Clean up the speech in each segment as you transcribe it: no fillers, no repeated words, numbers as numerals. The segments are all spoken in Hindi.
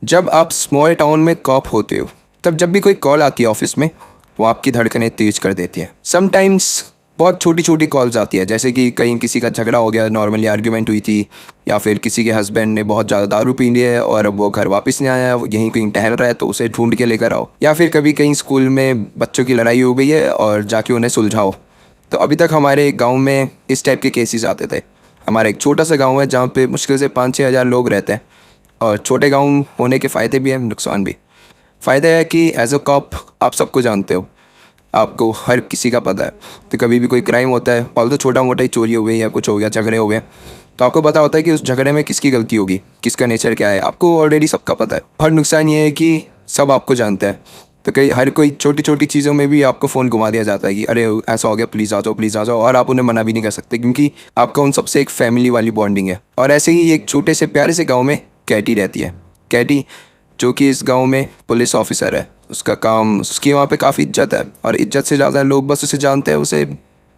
जब आप स्मॉल टाउन में कॉप होते हो, तब जब भी कोई कॉल आती है ऑफिस में, वो आपकी धड़कनें तेज कर देती है। समटाइम्स बहुत छोटी छोटी कॉल्स आती है, जैसे कि कहीं किसी का झगड़ा हो गया, नॉर्मली आर्ग्यूमेंट हुई थी, या फिर किसी के हस्बैंड ने बहुत ज़्यादा दारू पी ली है और अब वो घर वापस नहीं आया, वो यहीं कहीं टहल रहा है तो उसे ढूंढ के लेकर आओ। या फिर कभी कहीं स्कूल में बच्चों की लड़ाई हो गई है और जाके उन्हें सुलझाओ। तो अभी तक हमारे गाँव में इस टाइप के केसेस आते थे। हमारा एक छोटा सा गाँव है जहाँ पे मुश्किल से 5-6 हज़ार लोग रहते हैं। और छोटे गाँव होने के फ़ायदे भी हैं, नुकसान भी। फ़ायदा है कि एज अ कॉप आप सबको जानते हो, आपको हर किसी का पता है। तो कभी भी कोई क्राइम होता है, ऑल तो छोटा मोटा ही चोरी हो गई या कुछ हो गया, झगड़े हो गए, तो आपको पता होता है कि उस झगड़े में किसकी गलती होगी, किसका नेचर क्या है, आपको ऑलरेडी सबका पता है। हर नुकसान ये है कि सब आपको जानते हैं। तो कई हर कोई छोटी छोटी चीज़ों में भी आपको फ़ोन घुमा दिया जाता है कि अरे ऐसा हो गया, प्लीज़ आ जाओ, प्लीज़ आ जाओ, और आप उन्हें मना भी नहीं कर सकते क्योंकि आपका उन सबसे एक फैमिली वाली बॉन्डिंग है। और ऐसे ही एक छोटे से प्यारे से गाँव में कैटी रहती है। कैटी जो कि इस गांव में पुलिस ऑफिसर है। उसका काम, उसकी वहाँ पे काफ़ी इज्जत है और इज्जत से ज़्यादा लोग बस उसे जानते हैं, उसे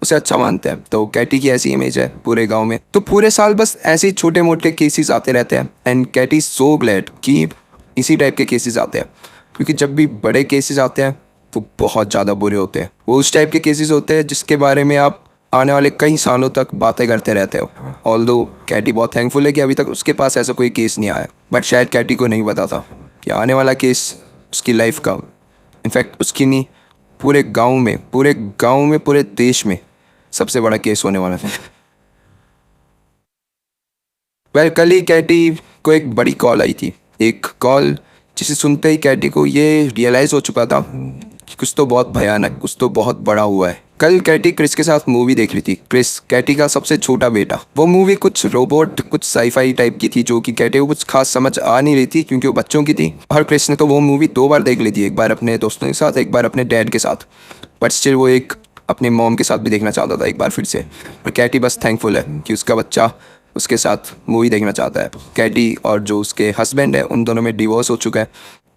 उसे अच्छा मानते हैं। तो कैटी की ऐसी इमेज है पूरे गांव में। तो पूरे साल बस ऐसे ही छोटे मोटे केसेस आते रहते हैं एंड कैटी सो ग्लैड कि इसी टाइप के केसेस आते हैं, क्योंकि जब भी बड़े केसेस आते हैं वो बहुत ज़्यादा बुरे होते हैं। वो उस टाइप के केसेस होते हैं जिसके बारे में आप आने वाले कई सालों तक बातें करते रहते हो। ऑल्दो कैटी बहुत थैंकफुल है कि अभी तक उसके पास ऐसा कोई केस नहीं आया, बट शायद कैटी को नहीं पता था कि आने वाला केस उसकी लाइफ का, इनफैक्ट उसकी नहीं, पूरे गांव में, पूरे देश में सबसे बड़ा केस होने वाला था। कल ही कैटी को एक बड़ी कॉल आई थी। एक कॉल जिसे सुनते ही कैटी को ये रियलाइज़ हो चुका था कि कुछ तो बहुत भयानक, कुछ तो बहुत बड़ा हुआ है। कल कैटी क्रिस के साथ मूवी देख रही थी। क्रिस कैटी का सबसे छोटा बेटा। वो मूवी कुछ रोबोट, कुछ साईफाई टाइप की थी, जो कि कैटी को कुछ खास समझ आ नहीं रही थी क्योंकि वो बच्चों की थी। और क्रिस ने तो वो मूवी 2 बार देख ली थी, एक बार अपने दोस्तों के साथ, एक बार अपने डैड के साथ। बट स्टिल वो एक अपने मॉम के साथ भी देखना चाहता था एक बार फिर से। और कैटी बस थैंकफुल है कि उसका बच्चा उसके साथ मूवी देखना चाहता है। कैटी और जो उसके हस्बैंड है, उन दोनों में डिवोर्स हो चुका है,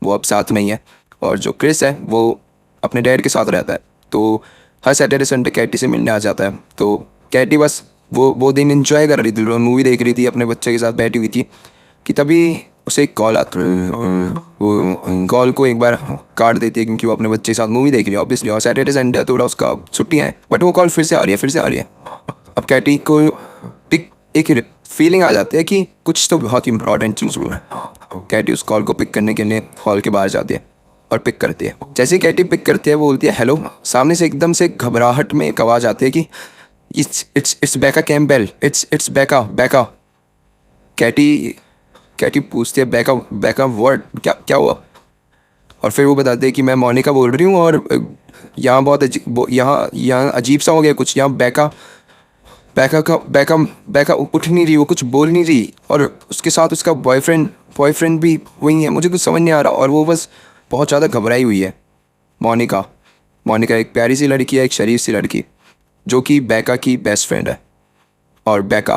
वो अब साथ में ही है। और जो क्रिस है वो अपने डैड के साथ रहता है, तो हर सैटरडे संडे कैटी से मिलने आ जाता है। तो कैटी बस वो दिन एंजॉय कर रही थी, मूवी देख रही थी, अपने बच्चे के साथ बैठी हुई थी, कि तभी उसे एक कॉल आती है। वो कॉल को एक बार काट देती है क्योंकि वो अपने बच्चे के साथ मूवी देख रही है ऑब्वियसली, और सैटरडे संडे थोड़ा उसका छुट्टियाँ हैं। बट वो कॉल फिर से आ रही है, फिर से आ रही है। अब कैटी को एक फीलिंग आ जाती है कि कुछ तो बहुत इंपॉर्टेंट चीज़ हुआ है। कैटी उस कॉल को पिक करने के लिए हॉल के बाहर जाती है और पिक करती है। जैसे ही कैटी पिक करती है, वो बोलती है हेलो। सामने से एकदम से घबराहट में एक आवाज़ आती है कि इट्स बेका कैम्पबेल, इट्स बेका बेका। कैटी कैटी पूछती है बेका बेका वर्ड, क्या क्या हुआ? और फिर वो बताते हैं कि मैं मोनिका बोल रही हूँ और यहाँ बहुत यहाँ यहाँ अजीब सा हो गया कुछ, यहाँ बेका बेका का बेका बेका उठ नहीं रही, वो कुछ बोल नहीं रही, और उसके साथ उसका बॉयफ्रेंड भी वही है। मुझे कुछ समझ नहीं आ रहा, और वो बस बहुत ज़्यादा घबराई हुई है। मोनिका मोनिका एक प्यारी सी लड़की है, एक शरीफ सी लड़की, जो कि बेका की बेस्ट फ्रेंड है। और बेका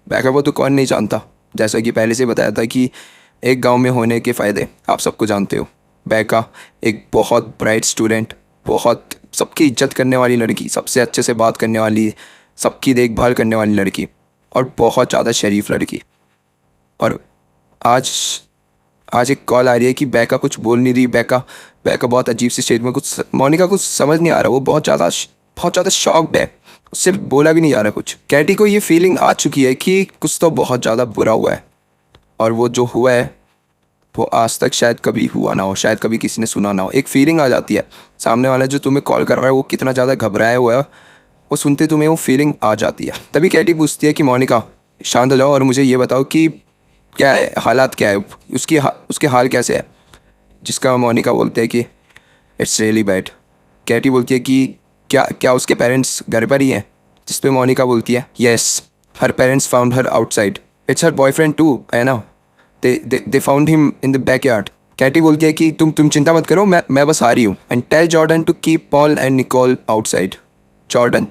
बेका को तो कौन नहीं जानता, जैसा कि पहले से बताया था कि एक गांव में होने के फ़ायदे आप सबको जानते हो। बेका एक बहुत ब्राइट स्टूडेंट, बहुत सबकी इज्जत करने वाली लड़की, सबसे अच्छे से बात करने वाली, सबकी देखभाल करने वाली लड़की, और बहुत ज़्यादा शरीफ लड़की। और आज आज एक कॉल आ रही है कि बेका कुछ बोल नहीं रही। बेका बेका बहुत अजीब सी स्टेट में, कुछ मोनिका कुछ समझ नहीं आ रहा, वो बहुत ज़्यादा शॉक्ड है, उससे बोला भी नहीं जा रहा कुछ। कैटी को ये फीलिंग आ चुकी है कि कुछ तो बहुत ज़्यादा बुरा हुआ है, और वो जो हुआ है वो आज तक शायद कभी हुआ ना हो, शायद कभी किसी ने सुना ना हो। एक फीलिंग आ जाती है, सामने वाला जो तुम्हें कॉल कर रहा है वो कितना ज़्यादा घबराया हुआ है, वो सुनते तुम्हें वो फीलिंग आ जाती है। तभी कैटी पूछती है कि मोनिका शांत हो जाओ और मुझे ये बताओ कि क्या है, हालात क्या है, उसके हाल कैसे है। जिसका मोनिका बोलते हैं कि इट्स रियली बैड। कैटी बोलती है कि क्या क्या उसके पेरेंट्स घर पर ही हैं? जिस पे मोनिका बोलती है yes, her parents found her outside, it's her boyfriend too, है ना, they found him in the backyard. Katie बोलती है कि तुम चिंता मत करो, मैं बस आ रही हूँ, and tell Jordan to keep Paul and Nicole outside. Jordan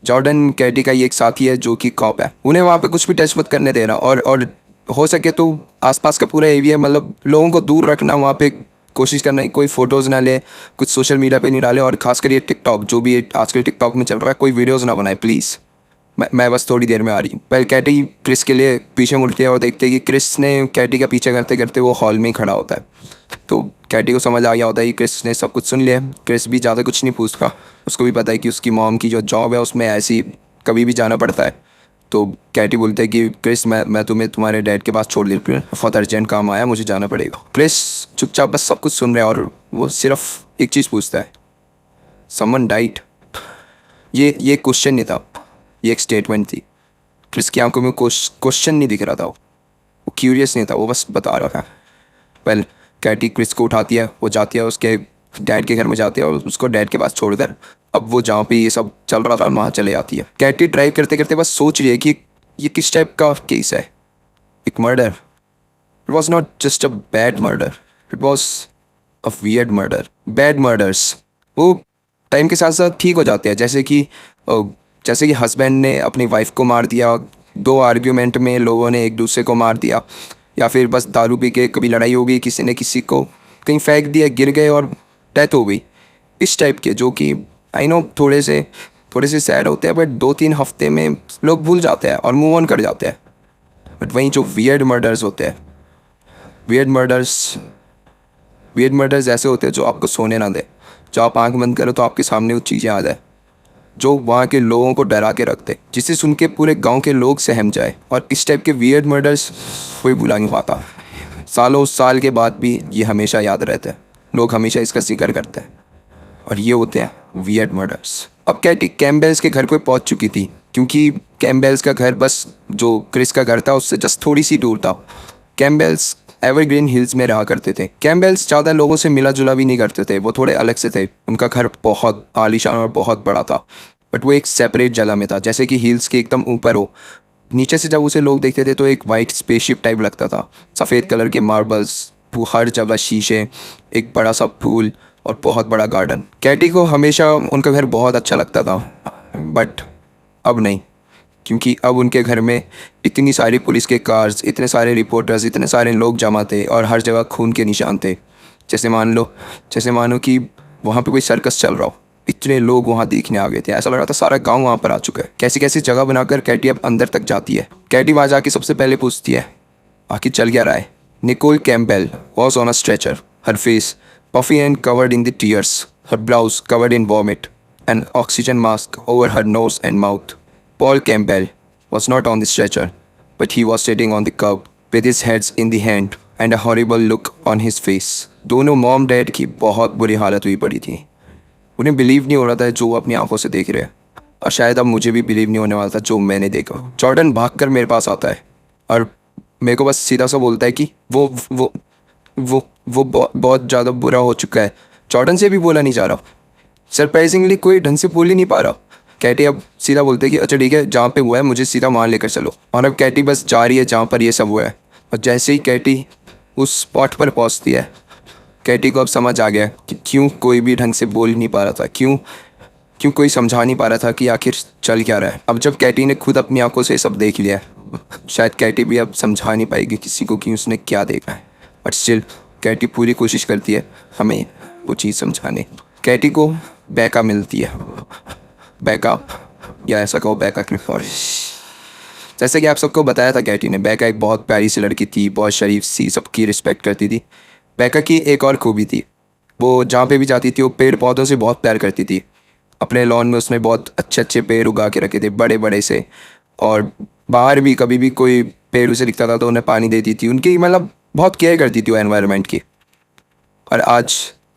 Jordan Katie का ये एक साथी है जो कि कॉप है, उन्हें वहाँ पे कुछ भी टच मत करने देना, और हो सके तो आसपास का पूरा एरिया, मतलब लोगों को दूर रखना, वहाँ पे कोशिश करना कोई फ़ोटोज़ ना ले, कुछ सोशल मीडिया पे नहीं डाले, और खासकर ये टिकटॉक, जो भी आजकल टिकटॉक में चल रहा है, कोई वीडियोज़ ना बनाए प्लीज़। मैं बस थोड़ी देर में आ रही हूँ। पर कैटी क्रिस के लिए पीछे मुड़ती है और देखते हैं कि क्रिस ने कैटी का पीछा करते करते वो हॉल में ही खड़ा होता है। तो कैटी को समझ आ गया होता है कि क्रिस ने सब कुछ सुन लिया है। क्रिस भी ज़्यादा कुछ नहीं पूछता, उसको भी पता है कि उसकी मॉम की जो जॉब है उसमें ऐसी कभी भी जाना पड़ता है। तो कैटी बोलते हैं कि क्रिस मैं तुम्हें तुम्हारे डैड के पास छोड़ देती हूँ, बहुत अर्जेंट काम आया, मुझे जाना पड़ेगा। क्रिस चुपचाप बस सब कुछ सुन रहा है और वो सिर्फ एक चीज़ पूछता है, समवन डाइट। ये क्वेश्चन नहीं था, ये एक स्टेटमेंट थी। क्रिस की आंखों में क्वेश्चन नहीं दिख रहा था, वो क्यूरियस नहीं था, वो बस बता रहा था। वेल, कैटी क्रिस को उठाती है, वो जाती है उसके डैड के घर में जाती है और उसको डैड के पास छोड़ कर अब वो जहाँ पे ये सब चल रहा था वहाँ चले जाती है। कैटी ड्राइव करते करते बस सोच रही है कि ये किस टाइप का केस है, एक murder. It was not just a bad murder, it was a weird murder. Bad murders वो टाइम के साथ साथ ठीक हो जाते हैं, जैसे कि हस्बैंड ने अपनी वाइफ को मार दिया, दो आर्ग्यूमेंट में लोगों ने एक दूसरे को मार दिया, या फिर बस दारू पी के कभी लड़ाई हो गई, किसी ने किसी को कहीं फेंक दिया, गिर गए और डेथ हो गई। इस टाइप के जो कि आई नो थोड़े से सैड होते हैं, बट 2-3 हफ्ते में लोग भूल जाते हैं और मूव ऑन कर जाते हैं। बट वहीं जो वियर्ड मर्डर्स होते हैं, वियर्ड मर्डर्स वियर्ड मर्डर्स ऐसे होते हैं जो आपको सोने ना दे, जो आप आंख बंद करो तो आपके सामने वो चीज़ें आ जाए, जो वहाँ के लोगों को डरा के रखते, जिसे सुन के पूरे गांव के लोग सहम जाए। और इस टाइप के वियर्ड मर्डर्स कोई भुला नहीं पाता, सालों साल के बाद भी ये हमेशा याद रहते हैं, लोग हमेशा इसका जिक्र करते हैं, और ये होते हैं वियर्ड मर्डर्स। अब कैटी कैम्बेल्स के घर पे पहुंच चुकी थी, क्योंकि कैम्बेल्स का घर बस जो क्रिस का घर था उससे जस्ट थोड़ी सी दूर था। कैम्बेल्स एवरग्रीन हिल्स में रहा करते थे। कैम्बेल्स ज़्यादा लोगों से मिला जुला भी नहीं करते थे, वो थोड़े अलग से थे। उनका घर बहुत आलीशान और बहुत बड़ा था, बट वो एक सेपरेट जगह में था, जैसे कि हिल्स के एकदम ऊपर हो। नीचे से जब उसे लोग देखते थे तो एक वाइट स्पेसशिप टाइप लगता था, सफ़ेद कलर के मार्बल्स, हर जगह शीशे, एक बड़ा सा पूल और बहुत बड़ा गार्डन। कैटी को हमेशा उनका घर बहुत अच्छा लगता था, बट अब नहीं, क्योंकि अब उनके घर में इतनी सारी पुलिस के कार्स, इतने सारे रिपोर्टर्स, इतने सारे लोग जमा थे और हर जगह खून के निशान थे। जैसे मानो कि वहाँ पे कोई सर्कस चल रहा हो। इतने लोग वहाँ देखने आ गए थे, ऐसा लग रहा था सारा गांव वहाँ पर आ चुका है। कैसी कैसी जगह बनाकर कैटी अब अंदर तक जाती है। कैटी वहाँ जाके सबसे पहले पूछती है, आखिर चल क्या रहा है। Nicole Campbell was on a stretcher, her face puffy and covered in the tears, her blouse covered in vomit, an oxygen mask over her nose and mouth. Paul Campbell was not on the stretcher, but he was sitting on the curb with his heads in the hand and a horrible look on his face. दोनों मॉम डैड की बहुत बुरी हालत हुई पड़ी थी। उन्हें बिलीव नहीं हो रहा था जो वो अपनी आंखों से देख रहे हैं, और शायद अब मुझे भी बिलीव नहीं होने वाला था जो मैंने देखा। जॉर्डन भागकर मेरे पास आता है और मेरे को बस सीधा सा बोलता है कि वो बहुत ज़्यादा बुरा हो चुका है। जॉर्डन से भी बोला नहीं जा रहा, सरप्राइजिंगली कोई ढंग से बोल ही नहीं पा रहा। कैटी अब सीधा बोलते है कि अच्छा ठीक है, जहाँ पे हुआ है मुझे सीधा वहाँ लेकर चलो। और अब कैटी बस जा रही है जहाँ पर ये सब हुआ है, और जैसे ही कैटी उस स्पॉट पर पहुँचती है, कैटी को अब समझ आ गया कि क्यों कोई भी ढंग से बोल नहीं पा रहा था, क्यों कोई समझा नहीं पा रहा था कि आखिर चल क्या रहा है। अब जब कैटी ने खुद अपनी आंखों से सब देख लिया, शायद कैटी भी अब समझा नहीं पाएगी किसी को कि उसने क्या देखा है, बट स्टिल कैटी पूरी कोशिश करती है हमें वो चीज़ समझाने। कैटी को बैका मिलती है, बैका, या ऐसा कहो बैका क्लिफोर्ड। जैसे कि आप सबको बताया था कैटी ने, बैका एक बहुत प्यारी सी लड़की थी, बहुत शरीफ सी, सबकी रिस्पेक्ट करती थी। बैका की एक और खूबी थी, वो जहाँ पे भी जाती थी वो पेड़ पौधों से बहुत प्यार करती थी। अपने लॉन में उसने बहुत अच्छे अच्छे पेड़ उगा के रखे थे, बड़े बड़े से, और बाहर भी कभी भी कोई पेड़ उसे दिखता था तो उन्हें पानी देती थी, उनकी मतलब बहुत केयर करती थी वो एनवायरनमेंट की। और आज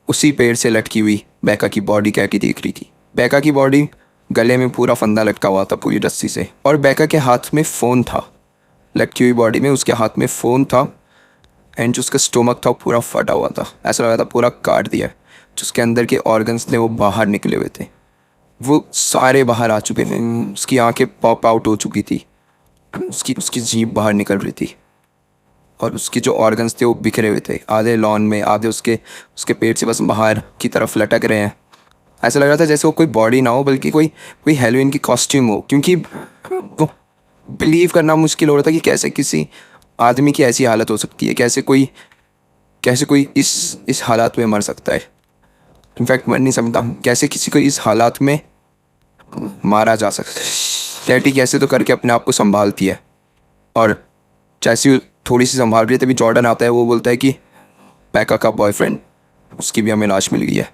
उसी पेड़ से लटकी हुई बैका की बॉडी कैटी देख रही थी। बैका की बॉडी गले में पूरा फंदा लटका हुआ था पूरी रस्सी से, और बैका के हाथ में फ़ोन था। लटकी हुई बॉडी में उसके हाथ में फ़ोन था, एंड जो उसका स्टोमक था वो पूरा फटा हुआ था, ऐसा लग रहा था पूरा काट दिया। जो उसके अंदर के ऑर्गन्स थे वो बाहर निकले हुए थे, वो सारे बाहर आ चुके थे। उसकी आंखें पॉप आउट हो चुकी थी, उसकी जीभ बाहर निकल रही थी, और उसके जो ऑर्गन्स थे वो बिखरे हुए थे, आधे लॉन में, आधे उसके पेट से बस बाहर की तरफ लटक रहे हैं। ऐसा लग रहा था जैसे वो कोई बॉडी ना हो, बल्कि कोई हेलोइन की कॉस्ट्यूम हो, क्योंकि वो बिलीव करना मुश्किल हो रहा था कि कैसे किसी आदमी की ऐसी हालत हो सकती है, कैसे कोई इस हालात में मर सकता है। इनफैक्ट मैं नहीं समझता कैसे किसी को इस हालात में मारा जा सकता है। कैटी कैसे तो करके अपने आप को संभालती है, और जैसे ही थोड़ी सी संभाल रही है तभी जॉर्डन आता है। वो बोलता है कि बैका का बॉयफ्रेंड, उसकी भी हमें लाश मिल गई है।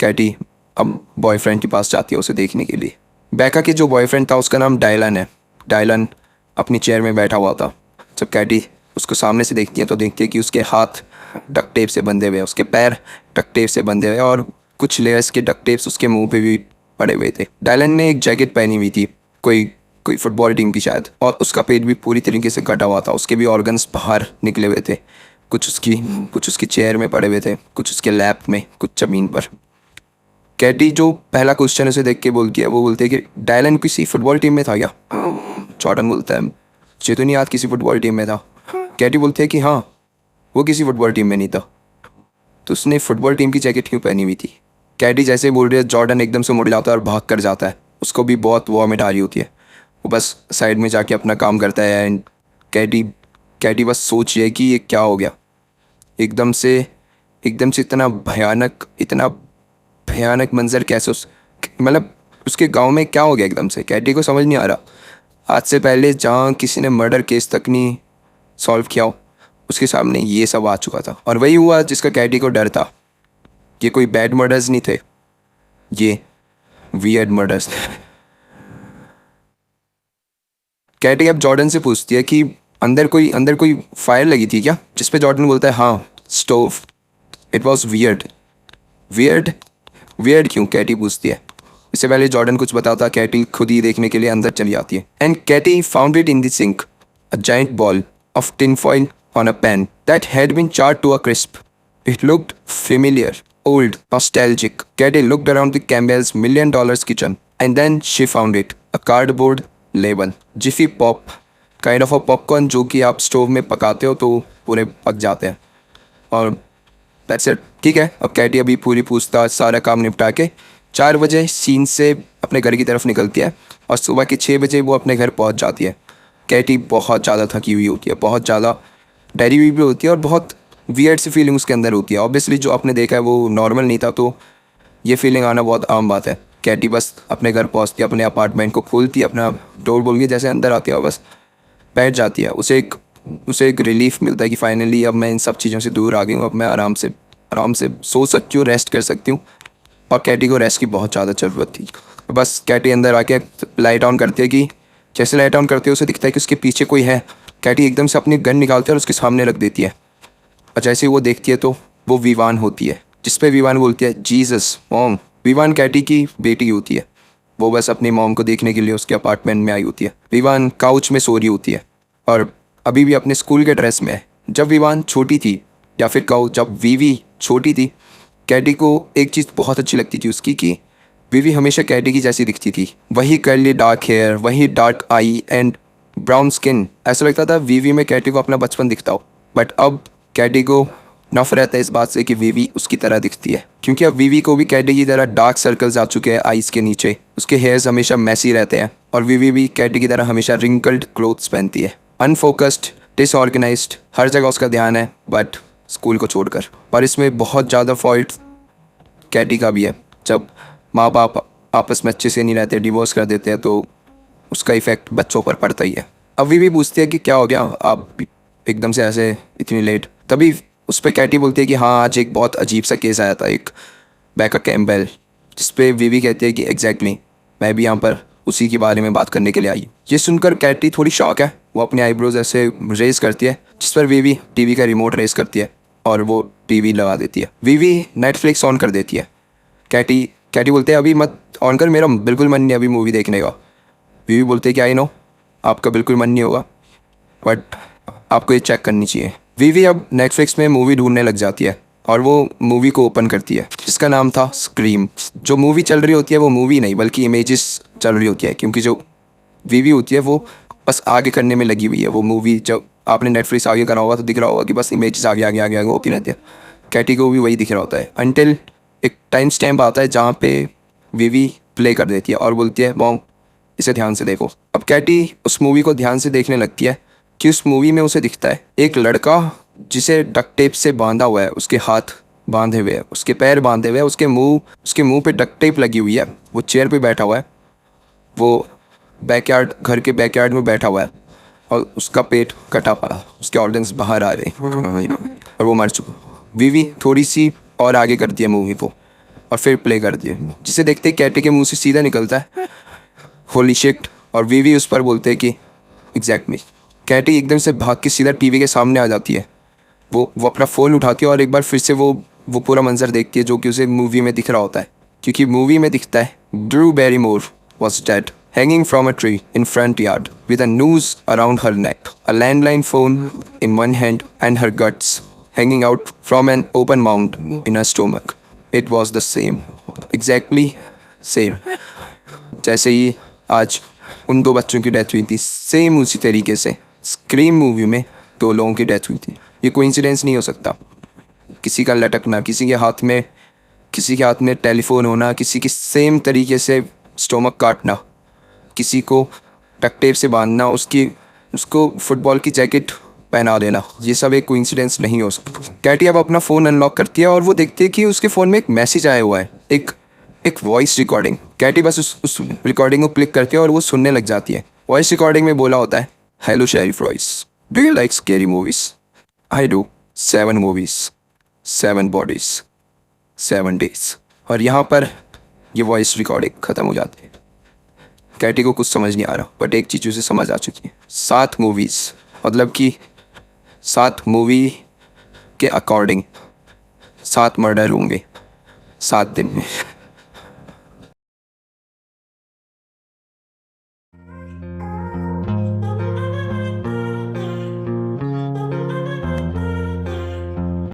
कैटी अब बॉयफ्रेंड के पास जाती है उसे देखने के लिए। बैका के जो बॉयफ्रेंड था उसका नाम डायलन है। डायलन अपनी चेयर में बैठा हुआ था। जब कैटी उसको सामने से देखती है तो देखती है कि उसके हाथ डक्ट टेप से बंधे हुए हैं, उसके पैर डक्ट टेप से बंधे हुए हैं, और कुछ लेयर्स के डक्ट टेप्स उसके मुंह पे भी पड़े हुए थे। डायलन ने एक जैकेट पहनी हुई थी, कोई कोई फुटबॉल टीम की शायद, और उसका पेट भी पूरी तरीके से कटा हुआ था। उसके भी ऑर्गन्स बाहर निकले हुए थे, कुछ उसकी चेयर में पड़े हुए थे, कुछ उसके लैप में, कुछ ज़मीन पर। कैटी जो पहला क्वेश्चन उसे देख के बोलती है, वो बोलती है कि डायलन किसी फुटबॉल टीम में था क्या? जॉर्डन बोलता है मुझे तो नहीं याद किसी फुटबॉल टीम में था। कैटी बोलती है कि हाँ, वो किसी फुटबॉल टीम में नहीं था। तो उसने फुटबॉल टीम की जैकेट क्यों पहनी हुई थी? कैटी जैसे बोल रही है, जॉर्डन एकदम से मुड़ जाता है और भाग कर जाता है। उसको भी बहुत वॉमिट आ रही होती है। वो बस साइड में जाके अपना काम करता है। एंड कैटी कैटी बस सोच रही है कि ये क्या हो गया। एकदम से इतना भयानक मंजर कैसे मतलब उसके गांव में क्या हो गया एकदम से, कैटी को समझ नहीं आ रहा। आज से पहले जहाँ किसी ने मर्डर केस तक नहीं सॉल्व किया हो, उसके सामने ये सब आ चुका था। और वही हुआ जिसका कैटी को डर था। ये कोई बैड मर्डर्स नहीं थे, ये वियर्ड मर्डर्स थे। कैटी अब जॉर्डन से पूछती है कि अंदर कोई फायर लगी थी क्या? जिस पे जॉर्डन बोलता है हाँ, stove. It was weird. Weird weird क्यों? कैटी पूछती है। इससे पहले जॉर्डन कुछ बताता, कैटी खुद ही देखने के लिए अंदर चली आती है। And Katie found it in the sink, a giant ball of tin foil on a pan that had been charred to a crisp. It looked familiar, old, nostalgic. Katie looked around the Campbell's $1 million kitchen and then she found it. A cardboard label. Jiffy Pop. Kind of a popcorn जो कि आप स्टोव में पकाते हो तो पूरे पक जाते हैं। और दैट्स इट। ठीक है, अब कैटी अभी पूरी पूछताछ सारा काम निपटा के 4 बजे सीन से अपने घर की तरफ निकलती है और सुबह के 6 बजे वो अपने घर पहुंच जाती है। कैटी बहुत ज़्यादा थकी हुई होती है, बहुत ज़्यादा डरी हुई भी होती है, और बहुत वियर्ड सी फीलिंग उसके अंदर होती है। ऑब्वियसली जो आपने देखा है वो नॉर्मल नहीं था, तो ये फीलिंग आना बहुत आम बात है। कैटी बस अपने घर पहुंचती है, अपने अपार्टमेंट को खोलती है, अपना डोर बोल के जैसे अंदर आती है, बस बैठ जाती है। उसे एक रिलीफ मिलता है कि फाइनली अब मैं इन सब चीज़ों से दूर आ गई हूँ, अब मैं आराम से सो सकती हूँ, रेस्ट कर सकती हूँ। और कैटी को रेस्ट की बहुत ज़्यादा ज़रूरत थी। बस कैटी अंदर आके लाइट ऑन करती है कि जैसे लाइट ऑन करती है उसे दिखता है कि उसके पीछे कोई है। कैटी एकदम से अपनी गन निकालती है और उसके सामने रख देती है। और जैसे ही वो देखती है तो वो विवान होती है, जिस पे विवान बोलती है जीसस मॉम। विवान कैटी की बेटी होती है। वो बस अपनी मॉम को देखने के लिए उसके अपार्टमेंट में आई होती है। विवान काउच में सो रही होती है और अभी भी अपने स्कूल के ड्रेस में है। जब विवान छोटी थी, या फिर कहो जब वीवी छोटी थी, कैटी को एक चीज़ बहुत अच्छी लगती थी उसकी, कि वीवी हमेशा कैटी की जैसी दिखती थी। वही कर्ली डार्क हेयर, वही dark I and brown skin. ऐसा लगता था वीवी में कैटी को अपना बचपन दिखता हो। बट अब कैटी को नफरत है इस बात से कि वीवी उसकी तरह दिखती है, क्योंकि अब वीवी को भी कैटी की तरह डार्क सर्कल्स आ चुके हैं आईज के नीचे। उसके हेयर्स हमेशा मैसी रहते हैं, और वीवी भी कैटी की तरह हमेशा रिंकल्ड क्लोथ्स पहनती है। अनफोकस्ड, डिसऑर्गेनाइज्ड, हर जगह उसका ध्यान है, बट स्कूल को छोड़कर। पर इसमें बहुत ज़्यादा फॉल्ट कैटी का भी है। जब माँ बाप आपस में अच्छे से नहीं रहते, डिवोर्स कर देते हैं, तो उसका इफेक्ट बच्चों पर पड़ता ही है। अब वीवी पूछती है कि क्या हो गया, आप एकदम से ऐसे इतनी लेट? तभी उस पर कैटी बोलती है कि हाँ, आज एक बहुत अजीब सा केस आया था, एक बैका कैम्पबेल। जिस पे वीवी कहती है कि एग्जैक्टली मैं भी यहाँ पर उसी के बारे में बात करने के लिए आई। ये सुनकर कैटी थोड़ी शॉक है। वो अपने आईब्रोज ऐसे रेज करती है, जिस पर वीवी टीवी का रिमोट रेज करती है और वो टीवी लगा देती है। वीवी नेटफ्लिक्स ऑन कर देती है। कैटी बोलते हैं अभी मत ऑन कर, मेरा बिल्कुल मन नहीं अभी मूवी देखने का। वीवी बोलते हैं कि आई नो आपका बिल्कुल मन नहीं होगा, बट आपको ये चेक करनी चाहिए। वीवी अब नेटफ्लिक्स में मूवी ढूंढने लग जाती है और वो मूवी को ओपन करती है, जिसका नाम था स्क्रीम। जो मूवी चल रही होती है वो मूवी नहीं बल्कि इमेजेस चल रही होती है, क्योंकि जो वीवी होती है वो बस आगे करने में लगी हुई है। वो मूवी जब आपने नेटफ्लिक्स आगे करा होगा तो दिख रहा होगा कि बस इमेजेस आगे आगे आगे आगे होती रहती है। कैटी को भी वही दिख रहा होता है, अनटिल एक टाइम स्टैम्प आता है जहाँ पे वीवी प्ले कर देती है और बोलती है मॉम इसे ध्यान से देखो। अब कैटी उस मूवी को ध्यान से देखने लगती है कि उस मूवी में उसे दिखता है एक लड़का जिसे डक्ट टेप से बांधा हुआ है, उसके हाथ बांधे हुए हैं, उसके पैर बांधे हुए हैं, उसके मुंह पे डक्ट टेप लगी हुई है। वो चेयर पे बैठा हुआ है, वो बैकयार्ड, घर के बैकयार्ड में बैठा हुआ है और उसका पेट कटा पड़ा, उसके ऑर्गन्स बाहर आ रहे हैं और वो मर चुका। वीवी थोड़ी सी और आगे कर दिया मूवी को और फिर प्ले कर दिया, जिसे देखते ही कैटी के मुंह से सीधा निकलता है होली शिट, और वीवी उस पर बोलते हैं कि एग्जैक्टली। कैटी एकदम से भाग के सीधा टीवी के सामने आ जाती है। वो अपना फ़ोन उठाती है और एक बार फिर से वो पूरा मंजर देखती है जो कि उसे मूवी में दिख रहा होता है, क्योंकि मूवी में दिखता है Drew Barrymore was dead hanging from a tree in front yard with a noose around her neck, a landline phone in one hand and her guts hanging out from an open mount in her stomach. It was the same, exactly same. जैसे ही आज उन दो बच्चों की डेथ हुई थी, सेम उसी तरीके से स्क्रीम मूवी में दो लोगों की डेथ हुई थी। ये कोइंसिडेंस नहीं हो सकता। किसी का लटकना, किसी के हाथ में टेलीफोन होना, किसी की सेम तरीके से स्टोमक काटना, किसी को डक्ट टेप से बांधना, उसको फुटबॉल की जैकेट पहना देना, ये सब एक कोइंसिडेंस नहीं हो सकता। कैटी अब अपना फ़ोन अनलॉक करती है और वो देखती है कि उसके फ़ोन में एक मैसेज आया हुआ है, एक वॉइस रिकॉर्डिंग। कैटी बस उस रिकॉर्डिंग को क्लिक करती है और वो सुनने लग जाती है। वॉइस रिकॉर्डिंग में बोला होता है, hello sheriff Royce, do you like scary movies? I do. 7 movies, 7 bodies, 7 days. और यहाँ पर ये वॉइस रिकॉर्डिंग ख़त्म हो जाती है। कैटी को कुछ समझ नहीं आ रहा, बट एक चीज़ उसे समझ आ चुकी है। 7 मूवीज़ मतलब कि 7 मूवी के अकॉर्डिंग 7 मर्डर होंगे 7 दिन में।